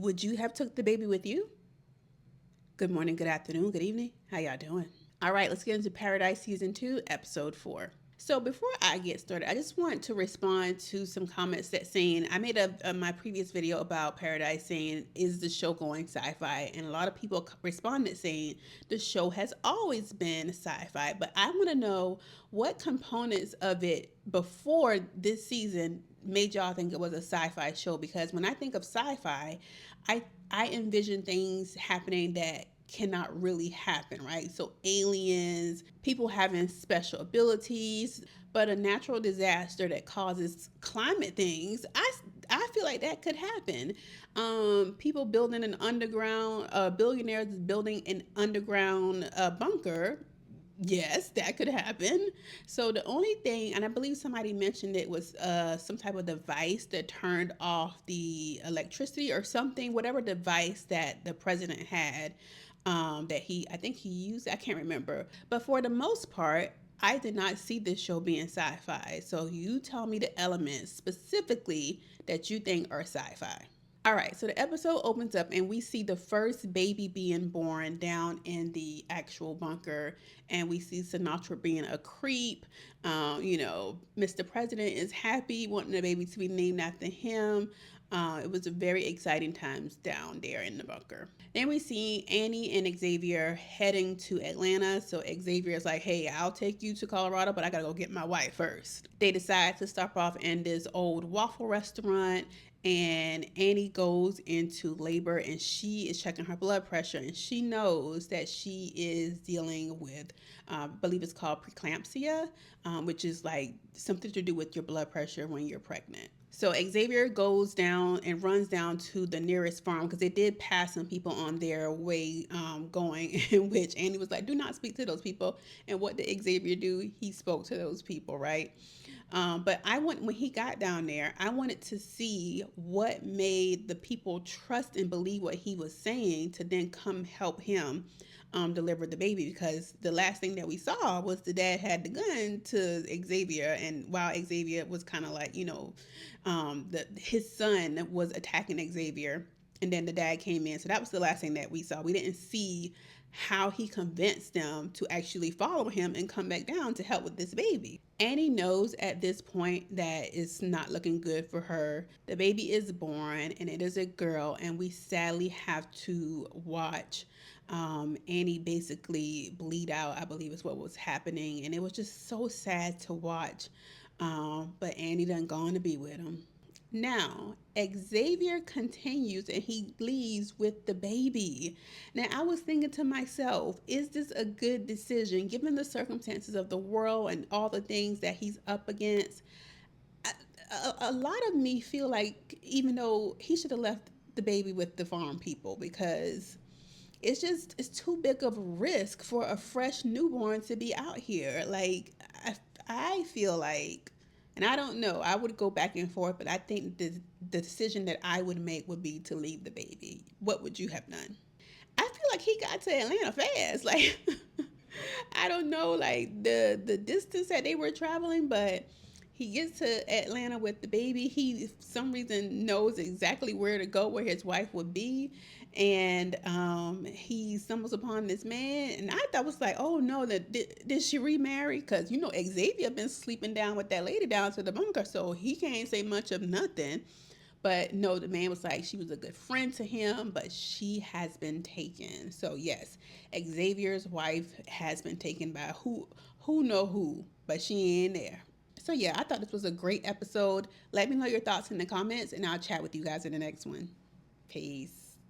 Would you have took the baby with you? Good morning, good afternoon, good evening. How y'all doing? All right, let's get into Paradise Season 2, Episode 4. So before I get started, I just want to respond to some comments that saying I made my previous video about Paradise saying is the show going sci-fi, and a lot of people responded saying the show has always been sci-fi, but I want to know what components of it before this season made y'all think it was a sci-fi show, because when I think of sci-fi, I I envision things happening that cannot really happen, right? So aliens, people having special abilities, but a natural disaster that causes climate things, I feel like that could happen. People building an underground, billionaires building an underground bunker. Yes, that could happen. So the only thing, and I believe somebody mentioned it, was some type of device that turned off the electricity or something, whatever device that the president had, that I think he used, I can't remember. But for the most part, I did not see this show being sci-fi. So you tell me the elements specifically that you think are sci-fi. All right, so the episode opens up and we see the first baby being born down in the actual bunker, and we see Sinatra being a creep. Mr. President is happy, wanting the baby to be named after him. It was a very exciting times down there in the bunker. Then we see Annie and Xavier heading to Atlanta. So Xavier is like, hey, I'll take you to Colorado, but I gotta go get my wife first. They decide to stop off in this old waffle restaurant, and Annie goes into labor and she is checking her blood pressure, and she knows that she is dealing with, I believe it's called preeclampsia, which is like something to do with your blood pressure when you're pregnant. So Xavier goes down and runs down to the nearest farm, because they did pass some people on their way going, in which Annie was like, do not speak to those people. And what did Xavier do? He spoke to those people, right? But when he got down there, I wanted to see what made the people trust and believe what he was saying to then come help him deliver the baby, because the last thing that we saw was the dad had the gun to Xavier, and while Xavier was kind of like, his son was attacking Xavier, and then the dad came in. So that was the last thing that we saw. We didn't see how he convinced them to actually follow him and come back down to help with this baby. Annie knows at this point that it's not looking good for her. The baby is born and it is a girl, and we sadly have to watch Annie basically bleed out, I believe is what was happening. And it was just so sad to watch. But Annie done gone to be with him. Now, Xavier continues and he leaves with the baby. Now, I was thinking to myself, is this a good decision given the circumstances of the world and all the things that he's up against? A lot of me feel like even though he should have left the baby with the farm people, because it's too big of a risk for a fresh newborn to be out here. Like I feel like, and I don't know, I would go back and forth, but I think the decision that I would make would be to leave the baby. What would you have done? I feel like he got to Atlanta fast. Like I don't know, like the distance that they were traveling, but he gets to Atlanta with the baby. He, for some reason, knows exactly where to go, where his wife would be, and he stumbles upon this man. And I thought was like, oh no, did she remarry? Because Xavier been sleeping down with that lady down to the bunker, so he can't say much of nothing. But no, the man was like, she was a good friend to him, but she has been taken. So yes, Xavier's wife has been taken by who know who, but she ain't there. So yeah, I thought this was a great episode. Let me know your thoughts in the comments, and I'll chat with you guys in the next one. Peace.